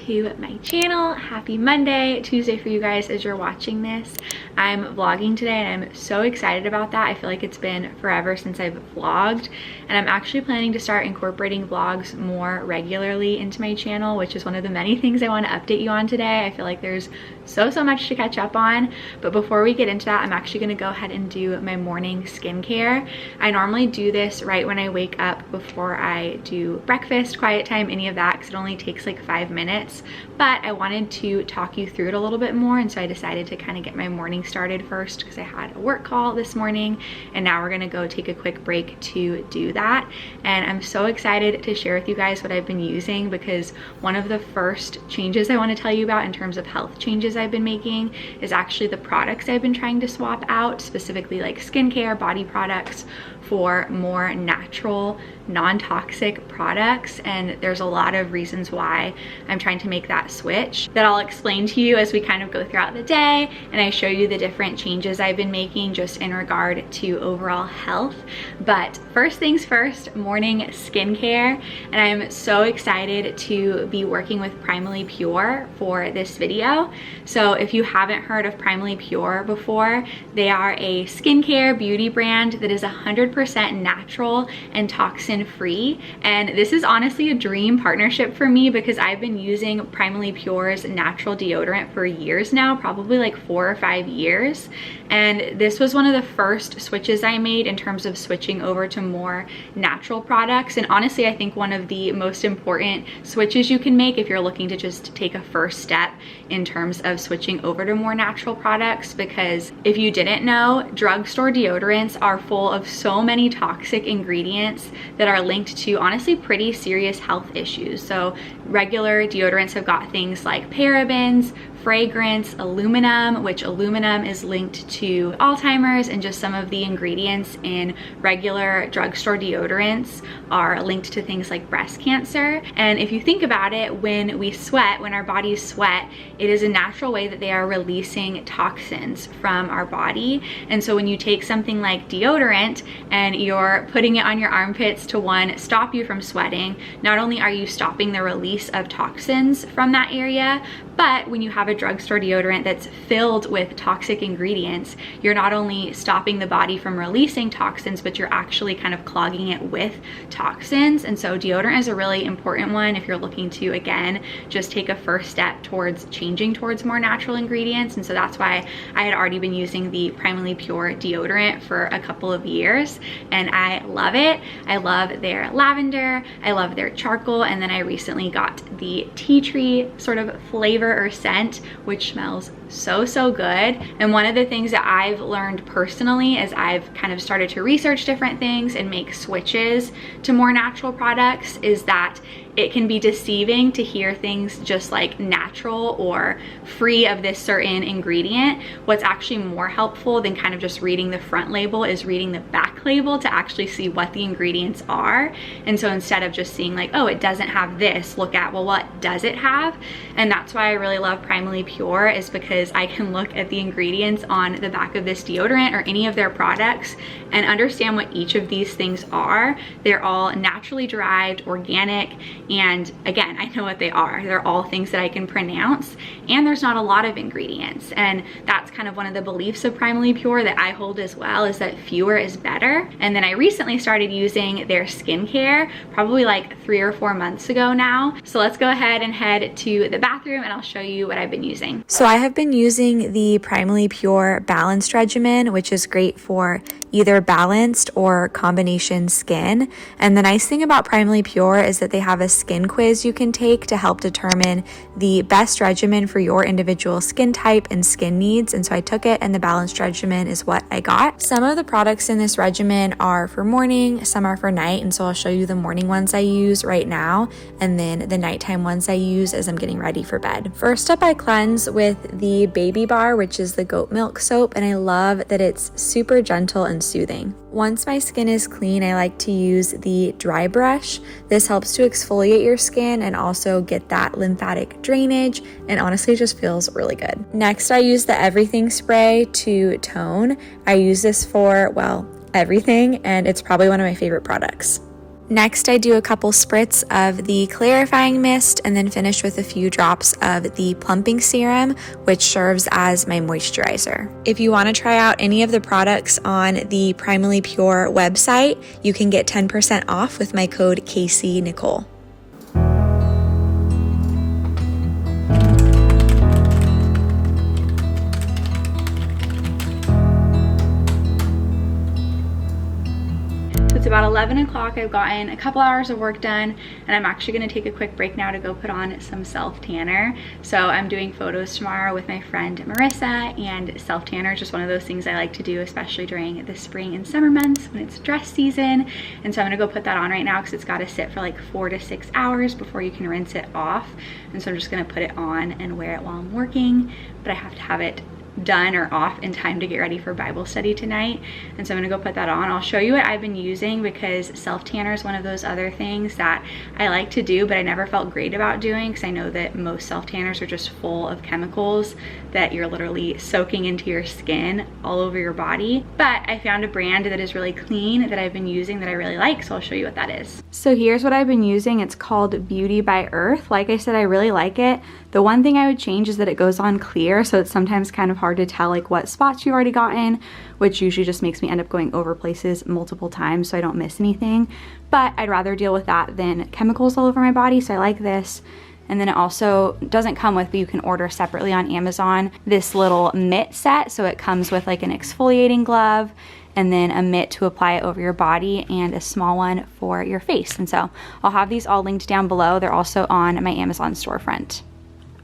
to my channel. Happy Monday, Tuesday for you guys as you're watching this. I'm vlogging today and I'm so excited about that. I feel like it's been forever since I've vlogged, and I'm actually planning to start incorporating vlogs more regularly into my channel, which is one of the many things I want to update you on today. I feel like there's so much to catch up on, but before we get into that, I'm actually going to go ahead and do my morning skincare. I normally do this right when I wake up before I do breakfast, quiet time, any of that, because it only takes like 5 minutes, but I wanted to talk you through it a little bit more, and so I decided to kind of get my morning started first because I had a work call this morning, and now we're gonna go take a quick break to do that. And I'm so excited to share with you guys what I've been using, because one of the first changes I want to tell you about in terms of health changes I've been making is actually the products I've been trying to swap out, specifically like skincare, body products, for more natural, non-toxic products. And there's a lot of reasons why I'm trying to make that switch that I'll explain to you as we kind of go throughout the day and I show you the different changes I've been making just in regard to overall health. But first things first, morning skincare. And I'm so excited to be working with Primally Pure for this video. So if you haven't heard of Primally Pure before, they are a skincare beauty brand that is 100% natural and toxin free. And this is honestly a dream partnership for me because I've been using Primally Pure's natural deodorant for years now, probably like 4 or 5 years. And this was one of the first switches I made in terms of switching over to more natural products. And honestly, I think one of the most important switches you can make if you're looking to just take a first step in terms of switching over to more natural products, because if you didn't know, drugstore deodorants are full of so many toxic ingredients that are linked to honestly pretty serious health issues. So regular deodorants have got things like parabens, fragrance, aluminum, which aluminum is linked to Alzheimer's, and just some of the ingredients in regular drugstore deodorants are linked to things like breast cancer. And if you think about it, when we sweat, when our bodies sweat, it is a natural way that they are releasing toxins from our body. And so when you take something like deodorant and you're putting it on your armpits to, one, stop you from sweating, not only are you stopping the release of toxins from that area, but when you have a drugstore deodorant that's filled with toxic ingredients, you're not only stopping the body from releasing toxins, but you're actually kind of clogging it with toxins. And so deodorant is a really important one if you're looking to, again, just take a first step towards changing towards more natural ingredients. And so that's why I had already been using the Primally Pure deodorant for a couple of years, and I love it. I love their lavender, I love their charcoal, and then I recently got the tea tree sort of flavor or scent, which smells so good. And one of the things that I've learned personally as I've kind of started to research different things and make switches to more natural products is that it can be deceiving to hear things just like natural or free of this certain ingredient. What's actually more helpful than kind of just reading the front label is reading the back label to actually see what the ingredients are. And so instead of just seeing like, oh, it doesn't have this, look at, well, what does it have? And that's why I really love Primally Pure, is because I can look at the ingredients on the back of this deodorant or any of their products and understand what each of these things are. They're all naturally derived, organic, and again, I know what they are. They're all things that I can pronounce, and there's not a lot of ingredients. And that's kind of one of the beliefs of Primally Pure that I hold as well, is that fewer is better. And then I recently started using their skincare, probably like 3 or 4 months ago now. So let's go ahead and head to the bathroom and I'll show you what I've been using. So I have been using the Primally Pure balanced regimen, which is great for either balanced or combination skin. And the nice thing about Primally Pure is that they have a skin quiz you can take to help determine the best regimen for your individual skin type and skin needs. And so I took it, and the balanced regimen is what I got. Some of the products in this regimen are for morning, some are for night. And so I'll show you the morning ones I use right now, and then the nighttime ones I use as I'm getting ready for bed. First up, I cleanse with the Baby Bar, which is the goat milk soap. And I love that it's super gentle and soothing. Once my skin is clean, I like to use the dry brush. This helps to exfoliate your skin and also get that lymphatic drainage, and honestly just feels really good. Next, I use the Everything Spray to tone. I use this for, well, everything, and it's probably one of my favorite products. Next, I do a couple spritz of the clarifying mist and then finish with a few drops of the plumping serum, which serves as my moisturizer. If you want to try out any of the products on the Primally Pure website, you can get 10% off with my code KCNicole. It's about 11 o'clock. I've gotten a couple hours of work done, and I'm actually going to take a quick break now to go put on some self tanner. So I'm doing photos tomorrow with my friend Marissa, and self tanner is just one of those things I like to do, especially during the spring and summer months when it's dress season. And so I'm going to go put that on right now because it's got to sit for like 4 to 6 hours before you can rinse it off. And so I'm just going to put it on and wear it while I'm working, but I have to have it done or off in time to get ready for Bible study tonight. And so I'm gonna go put that on. I'll show you what I've been using because self tanner is one of those other things that I like to do, but I never felt great about doing because I know that most self tanners are just full of chemicals that you're literally soaking into your skin all over your body. But I found a brand that is really clean that I've been using that I really like, so I'll show you what that is. So here's what I've been using. It's called Beauty by Earth. Like I said, I really like it. The one thing I would change is that it goes on clear, so it's sometimes kind of hard to tell like what spots you've already gotten, which usually just makes me end up going over places multiple times so I don't miss anything. But I'd rather deal with that than chemicals all over my body, so I like this. And then it also doesn't come with, but you can order separately on Amazon, this little mitt set. So it comes with like an exfoliating glove and then a mitt to apply it over your body and a small one for your face. And so I'll have these all linked down below. They're also on my Amazon storefront.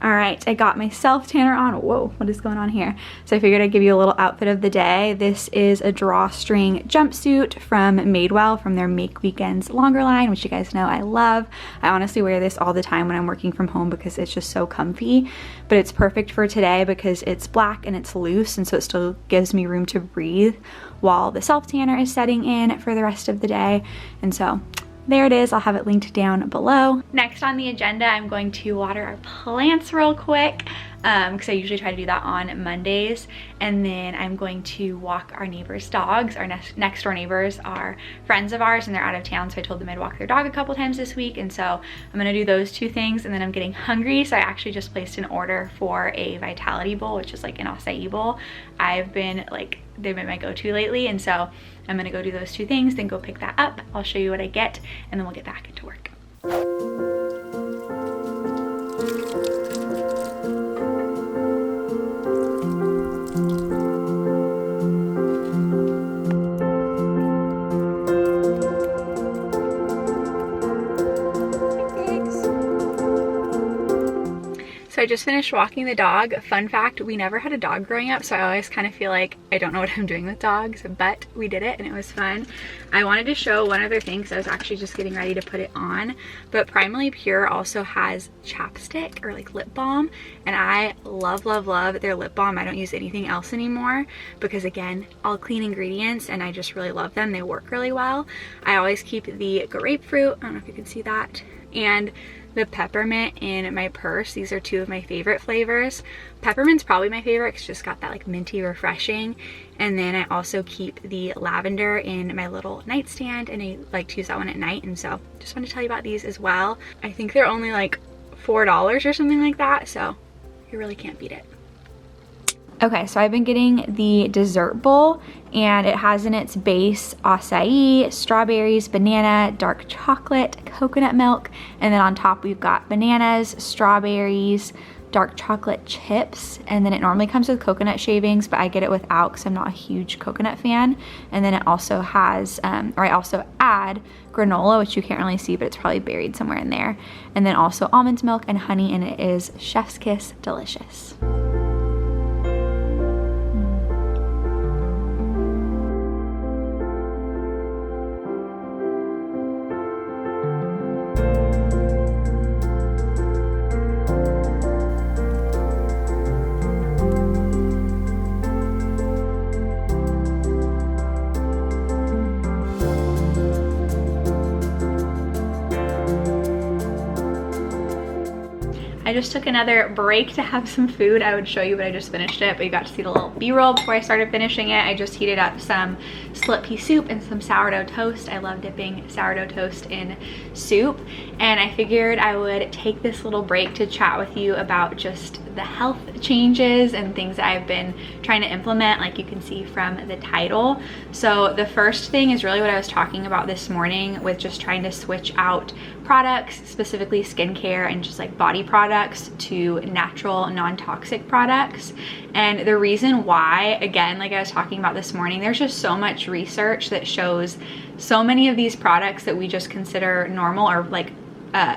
All right, I got my self tanner on. Whoa, what is going on here? So I figured I'd give you a little outfit of the day. This is a drawstring jumpsuit from Madewell from their Make Weekends longer line, which you guys know I love. I honestly wear this all the time when I'm working from home because it's just so comfy, but it's perfect for today because it's black and it's loose, and so it still gives me room to breathe while the self tanner is setting in for the rest of the day. And so there it is. I'll have it linked down below. Next on the agenda, I'm going to water our plants real quick because I usually try to do that on Mondays. And then I'm going to walk our neighbors' dogs. Our next door neighbors are friends of ours and they're out of town, so I told them I'd walk their dog a couple times this week. And so I'm gonna do those two things, and then I'm getting hungry, so I actually just placed an order for a Vitality bowl, which is like an acai bowl. I've been like, they've been my go-to lately, and so I'm gonna go do those two things, then go pick that up. I'll show you what I get, and then we'll get back into work. So I just finished walking the dog. Fun fact, we never had a dog growing up, so I always kind of feel like I don't know what I'm doing with dogs, but we did it and it was fun. I wanted to show one other thing because I was actually just getting ready to put it on, but Primally Pure also has chapstick or like lip balm, and I love, love, love their lip balm. I don't use anything else anymore because, again, all clean ingredients, and I just really love them. They work really well. I always keep the grapefruit, I don't know if you can see that, and the peppermint in my purse. These are two of my favorite flavors. Peppermint's probably my favorite because it's just got that like minty refreshing. And then I also keep the lavender in my little nightstand, and I like to use that one at night. And so just want to tell you about these as well. I think they're only like $4 or something like that, so you really can't beat it. Okay, so I've been getting the dessert bowl, and it has in its base acai, strawberries, banana, dark chocolate, coconut milk, and then on top we've got bananas, strawberries, dark chocolate chips, and then it normally comes with coconut shavings, but I get it without because I'm not a huge coconut fan. And then it also has, or I also add granola, which you can't really see, but it's probably buried somewhere in there. And then also almond milk and honey, and it is chef's kiss delicious. I just took another break to have some food. I would show you, but I just finished it, but you got to see the little B-roll before I started finishing it. I just heated up some split pea soup and some sourdough toast. I love dipping sourdough toast in soup, and I figured I would take this little break to chat with you about just the health changes and things that I've been trying to implement, like you can see from the title. So the first thing is really what I was talking about this morning with just trying to switch out products, specifically skincare and just like body products, to natural, non-toxic products. And the reason why, again, like I was talking about this morning, there's just so much research that shows so many of these products that we just consider normal, or like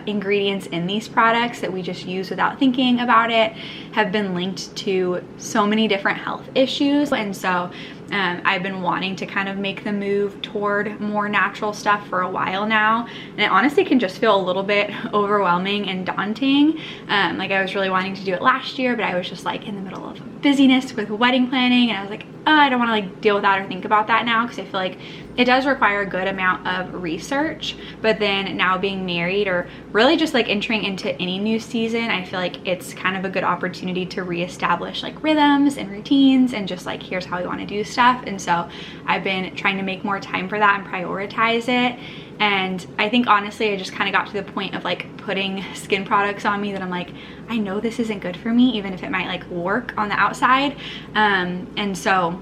ingredients in these products that we just use without thinking about it, have been linked to so many different health issues. And so I've been wanting to kind of make the move toward more natural stuff for a while now, and it honestly can just feel a little bit overwhelming and daunting. Like I was really wanting to do it last year, but I was just like in the middle of busyness with wedding planning, and I was like, oh, I don't want to like deal with that or think about that now, because I feel like it does require a good amount of research. But then now being married, or really just like entering into any new season, I feel like it's kind of a good opportunity to reestablish like rhythms and routines, and just like, here's how we want to do stuff. And so I've been trying to make more time for that and prioritize it. And I think honestly, I just kind of got to the point of like putting skin products on me that I'm like, I know this isn't good for me, even if it might like work on the outside. And so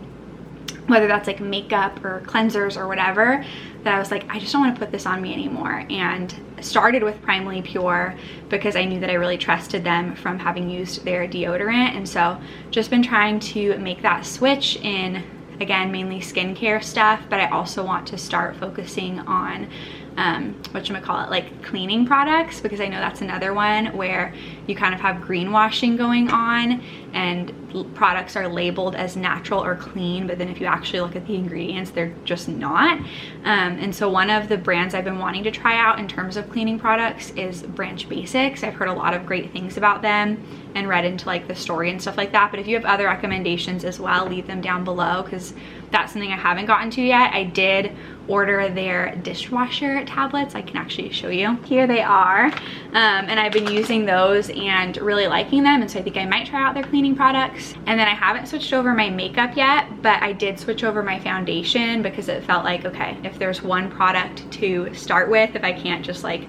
whether that's like makeup or cleansers or whatever, that I was like, I just don't want to put this on me anymore. And started with Primally Pure because I knew that I really trusted them from having used their deodorant. And so just been trying to make that switch in, again, mainly skincare stuff, but I also want to start focusing on whatchamacallit, like cleaning products, because I know that's another one where you kind of have greenwashing going on, and products are labeled as natural or clean, but then if you actually look at the ingredients, they're just not. And so one of the brands I've been wanting to try out in terms of cleaning products is Branch Basics. I've heard a lot of great things about them and read into like the story and stuff like that, but if you have other recommendations as well, leave them down below, because that's something I haven't gotten to yet. I did order their dishwasher tablets. I can actually show you. Here they are. And I've been using those and really liking them, and so I think I might try out their cleaning products. And then I haven't switched over my makeup yet, but I did switch over my foundation because it felt like, okay, if there's one product to start with, if I can't just like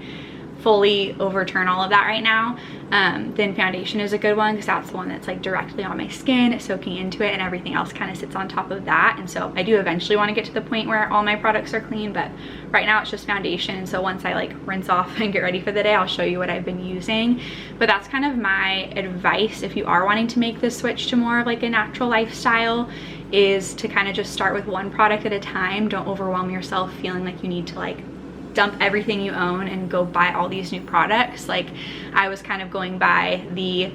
fully overturn all of that right now, then foundation is a good one, because that's the one that's like directly on my skin, soaking into it, and everything else kind of sits on top of that. And so I do eventually want to get to the point where all my products are clean, but right now it's just foundation. So once I like rinse off and get ready for the day, I'll show you what I've been using. But that's kind of my advice if you are wanting to make the switch to more of like a natural lifestyle, is to kind of just start with one product at a time. Don't overwhelm yourself feeling like you need to like dump everything you own and go buy all these new products. Like I was kind of going by the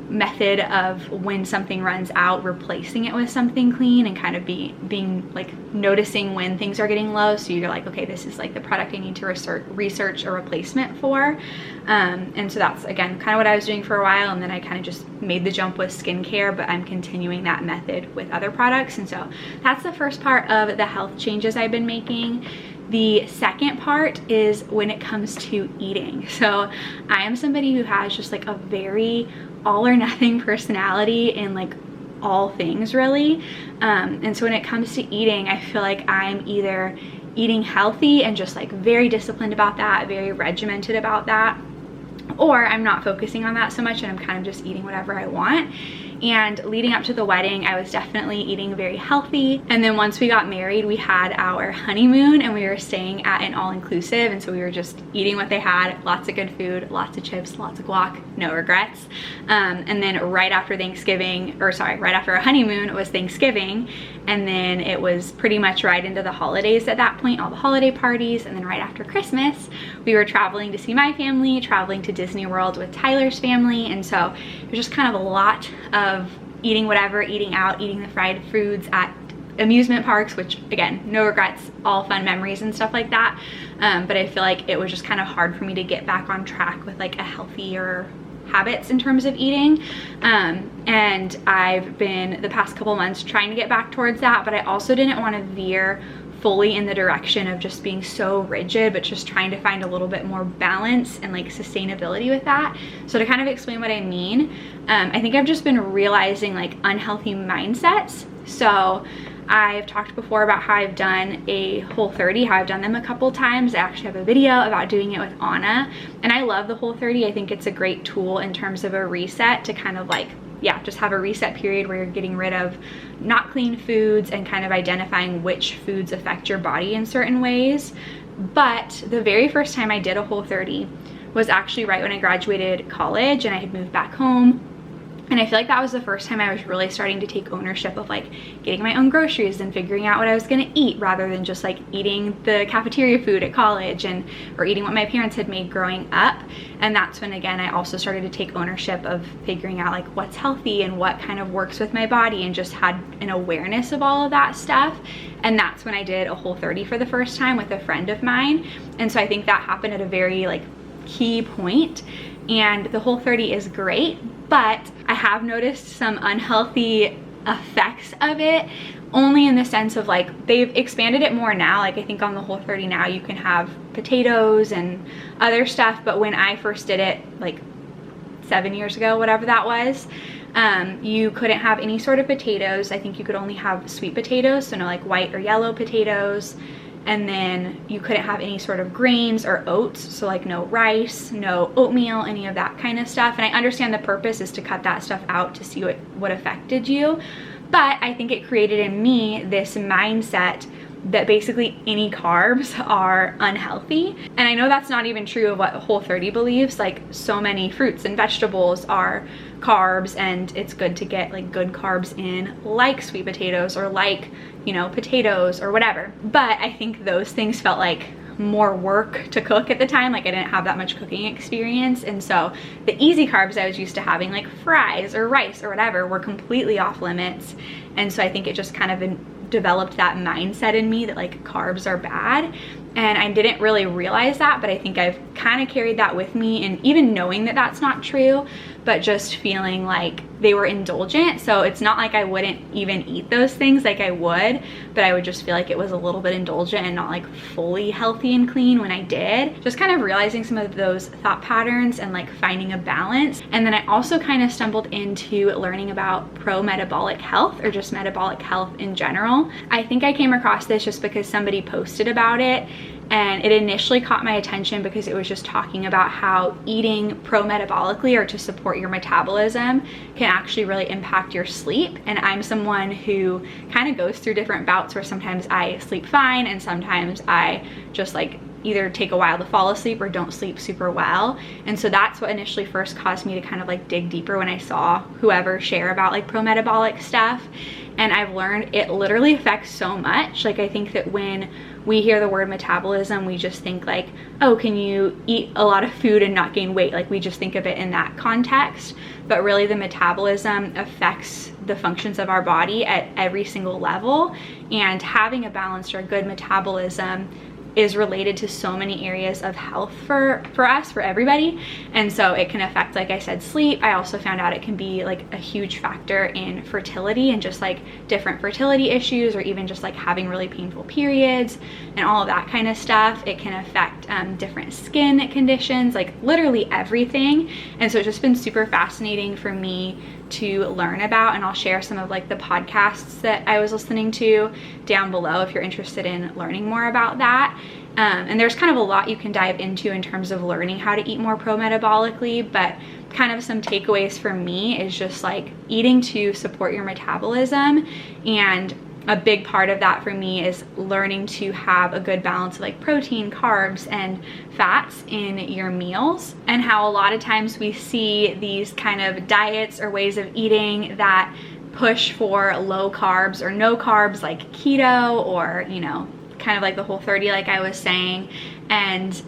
method of when something runs out, replacing it with something clean, and kind of being like noticing when things are getting low, so you're like, okay, this is like the product I need to research a replacement for. And so that's again kind of what I was doing for a while, and then I kind of just made the jump with skincare, but I'm continuing that method with other products. And so that's the first part of the health changes I've been making. The second part is when it comes to eating. So I am somebody who has just like a very all or nothing personality in like all things really. And so when it comes to eating, I feel like I'm either eating healthy and just like very disciplined about that, very regimented about that, or I'm not focusing on that so much and I'm kind of just eating whatever I want. And leading up to the wedding, I was definitely eating very healthy. And then once we got married, we had our honeymoon and we were staying at an all-inclusive. And so we were just eating what they had, lots of good food, lots of chips, lots of guac, no regrets. And then right after right after our honeymoon was Thanksgiving. And then it was pretty much right into the holidays at that point, all the holiday parties. And then right after Christmas, we were traveling to see my family, traveling to Disney World with Tyler's family. And so it was just kind of a lot of eating whatever, eating out, eating the fried foods at amusement parks, which again, no regrets, all fun memories and stuff like that. But I feel like it was just kind of hard for me to get back on track with like a healthier habits in terms of eating. And I've been the past couple months trying to get back towards that, but I also didn't want to veer fully in the direction of just being so rigid, but just trying to find a little bit more balance and like sustainability with that. So to kind of explain what I mean, I think I've just been realizing like unhealthy mindsets. So I've talked before about how I've done a Whole30, how I've done them a couple times. I actually have a video about doing it with Anna, and I love the Whole30. I think it's a great tool in terms of a reset to kind of like, yeah, just have a reset period where you're getting rid of not clean foods and kind of identifying which foods affect your body in certain ways. But the very first time I did a Whole30 was actually right when I graduated college and I had moved back home. And I feel like that was the first time I was really starting to take ownership of like getting my own groceries and figuring out what I was gonna eat, rather than just like eating the cafeteria food at college or eating what my parents had made growing up. And that's when, again, I also started to take ownership of figuring out like what's healthy and what kind of works with my body, and just had an awareness of all of that stuff. And that's when I did a Whole30 for the first time with a friend of mine. And so I think that happened at a very like key point. And the Whole30 is great, but I have noticed some unhealthy effects of it, only in the sense of like they've expanded it more now. Like I think on the Whole30 now you can have potatoes and other stuff, but when I first did it like 7 years ago, whatever that was, you couldn't have any sort of potatoes. I think you could only have sweet potatoes, so no like white or yellow potatoes. And then you couldn't have any sort of grains or oats, so like no rice, no oatmeal, any of that kind of stuff. And I understand the purpose is to cut that stuff out to see what affected you, but I think it created in me this mindset that basically any carbs are unhealthy. And I know that's not even true of what Whole30 believes. Like so many fruits and vegetables are carbs, and it's good to get like good carbs in, like sweet potatoes or like, you know, potatoes or whatever. But I think those things felt like more work to cook at the time. Like I didn't have that much cooking experience, and so the easy carbs I was used to having, like fries or rice or whatever, were completely off limits. And so I think it just kind of developed that mindset in me that like carbs are bad. And I didn't really realize that, but I think I've kind of carried that with me, and even knowing that that's not true, but just feeling like they were indulgent. So it's not like I wouldn't even eat those things like I would, but I would just feel like it was a little bit indulgent and not like fully healthy and clean when I did. Just kind of realizing some of those thought patterns and like finding a balance. And then I also kind of stumbled into learning about pro-metabolic health, or just metabolic health in general. I think I came across this just because somebody posted about it, and it initially caught my attention because it was just talking about how eating pro-metabolically, or to support your metabolism, can actually really impact your sleep. And I'm someone who kind of goes through different bouts where sometimes I sleep fine and sometimes I just like either take a while to fall asleep or don't sleep super well. And so that's what initially first caused me to kind of like dig deeper when I saw whoever share about like pro-metabolic stuff. And I've learned it literally affects so much. Like I think that when we hear the word metabolism, we just think like, oh, can you eat a lot of food and not gain weight? Like we just think of it in that context, but really the metabolism affects the functions of our body at every single level. And having a balanced or good metabolism is related to so many areas of health for us, for everybody. And so it can affect, like I said, sleep. I also found out it can be like a huge factor in fertility and just like different fertility issues, or even just like having really painful periods and all of that kind of stuff. It can affect different skin conditions, like literally everything. And so it's just been super fascinating for me to learn about, and I'll share some of like the podcasts that I was listening to down below if you're interested in learning more about that. And there's kind of a lot you can dive into in terms of learning how to eat more pro-metabolically, but kind of some takeaways for me is just like eating to support your metabolism. And a big part of that for me is learning to have a good balance of like protein, carbs, and fats in your meals, and how a lot of times we see these kind of diets or ways of eating that push for low carbs or no carbs, like keto, or, you know, kind of like the Whole30, like I was saying. And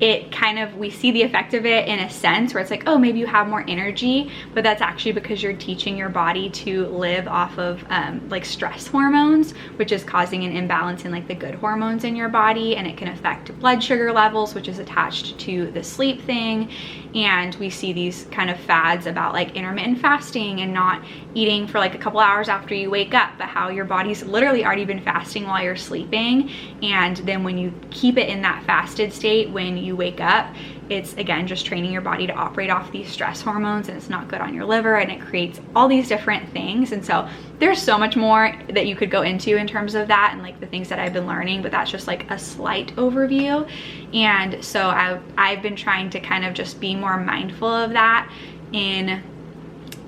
we see the effect of it in a sense where it's like, oh, maybe you have more energy, but that's actually because you're teaching your body to live off of like stress hormones, which is causing an imbalance in like the good hormones in your body, and it can affect blood sugar levels, which is attached to the sleep thing. And we see these kind of fads about like intermittent fasting and not eating for like a couple hours after you wake up, but how your body's literally already been fasting while you're sleeping, and then when you keep it in that fasted state when you wake up, it's again just training your body to operate off these stress hormones, and it's not good on your liver, and it creates all these different things. And so there's so much more that you could go into in terms of that and like the things that I've been learning, but that's just like a slight overview. And so I've been trying to kind of just be more mindful of that in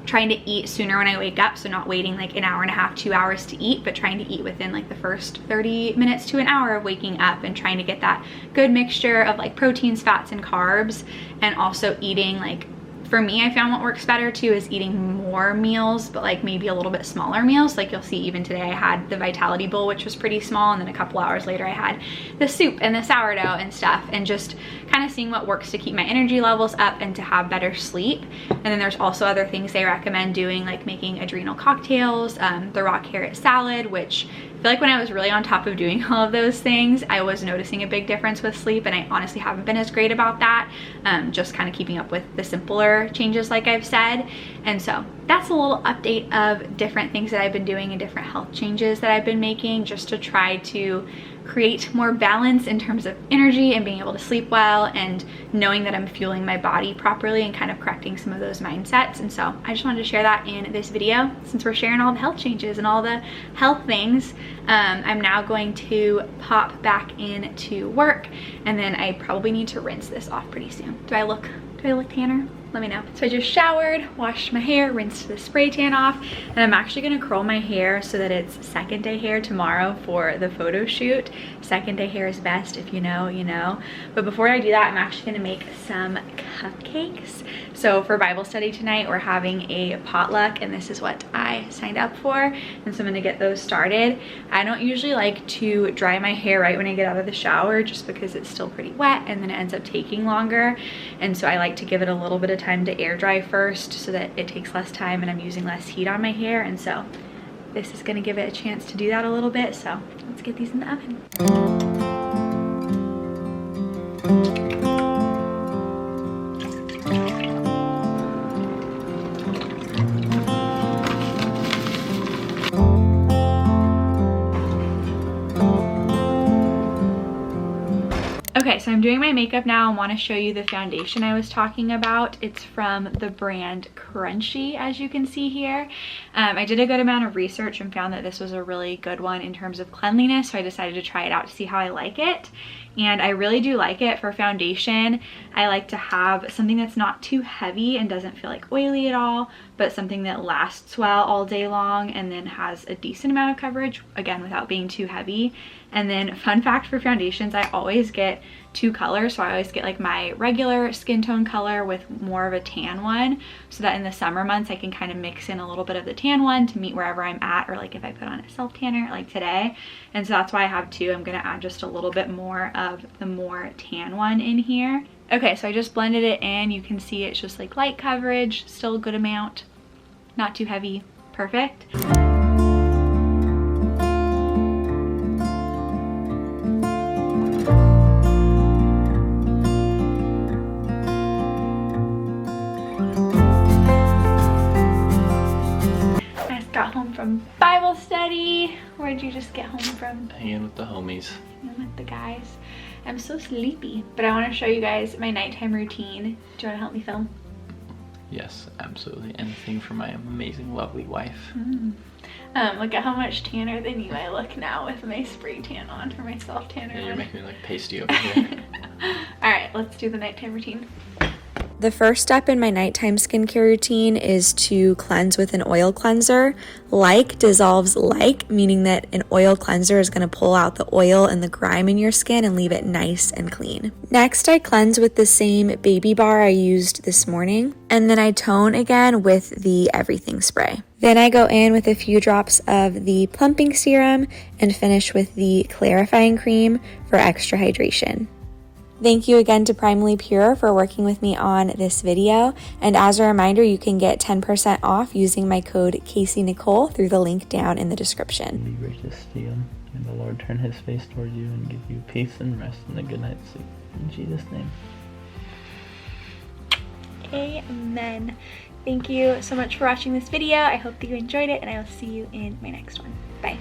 trying to eat sooner when I wake up, so not waiting like an hour and a half, 2 hours to eat, but trying to eat within like the first 30 minutes to an hour of waking up, and trying to get that good mixture of like proteins, fats, and carbs. And also eating, like, for me, I found what works better too is eating more meals, but like maybe a little bit smaller meals. Like you'll see even today I had the Vitality Bowl, which was pretty small, and then a couple hours later I had the soup and the sourdough and stuff, and just kind of seeing what works to keep my energy levels up and to have better sleep. And then there's also other things they recommend doing, like making adrenal cocktails, the raw carrot salad, which I feel like when I was really on top of doing all of those things, I was noticing a big difference with sleep, and I honestly haven't been as great about that, just kind of keeping up with the simpler changes like I've said. And so that's a little update of different things that I've been doing and different health changes that I've been making, just to try to create more balance in terms of energy and being able to sleep well, and knowing that I'm fueling my body properly and kind of correcting some of those mindsets. And so I just wanted to share that in this video, since we're sharing all the health changes and all the health things. I'm now going to pop back into work, and then I probably need to rinse this off pretty soon. Do I look tanner? Let me know. So I just showered, washed my hair, rinsed the spray tan off, and I'm actually gonna curl my hair so that it's second day hair tomorrow for the photo shoot. Second day hair is best. If you know, you know. But before I do that, I'm actually gonna make some cupcakes. So for Bible study tonight, we're having a potluck, and this is what I signed up for. And so I'm gonna get those started. I don't usually like to dry my hair right when I get out of the shower, just because it's still pretty wet and then it ends up taking longer. And so I like to give it a little bit of time to air dry first, so that it takes less time and I'm using less heat on my hair. And so this is gonna give it a chance to do that a little bit. So let's get these in the oven. Okay, so I'm doing my makeup now and want to show you the foundation I was talking about. It's from the brand Crunchy, as you can see here. I did a good amount of research and found that this was a really good one in terms of cleanliness, so I decided to try it out to see how I like it. And I really do like it for foundation. I like to have something that's not too heavy and doesn't feel like oily at all, but something that lasts well all day long and then has a decent amount of coverage, again, without being too heavy. And then fun fact for foundations, I always get two colors. So I always get like my regular skin tone color with more of a tan one, so that in the summer months I can kind of mix in a little bit of the tan one to meet wherever I'm at, or like if I put on a self tanner like today. And so that's why I have two. I'm gonna add just a little bit more of the more tan one in here. Okay, so I just blended it in. You can see it's just like light coverage, still a good amount, not too heavy, perfect. Got home from Bible study. Where'd you just get home from? Hanging with the homies. Hanging with the guys. I'm so sleepy, but I want to show you guys my nighttime routine. Do you want to help me film? Yes, absolutely. Anything for my amazing, lovely wife. Look at how much tanner than you I look now with my spray tan on, or my self tanner. Yeah, you're making me like pasty over here. All right, let's do the nighttime routine. The first step in my nighttime skincare routine is to cleanse with an oil cleanser. Like dissolves like, meaning that an oil cleanser is going to pull out the oil and the grime in your skin and leave it nice and clean. Next, I cleanse with the same baby bar I used this morning, and then I tone again with the Everything spray. Then I go in with a few drops of the plumping serum and finish with the clarifying cream for extra hydration. Thank you again to Primally Pure for working with me on this video. And as a reminder, you can get 10% off using my code Casey Nicole through the link down in the description. Be gracious to you, and the Lord turn his face towards you and give you peace and rest and a good night's sleep. In Jesus' name. Amen. Thank you so much for watching this video. I hope that you enjoyed it, and I will see you in my next one. Bye.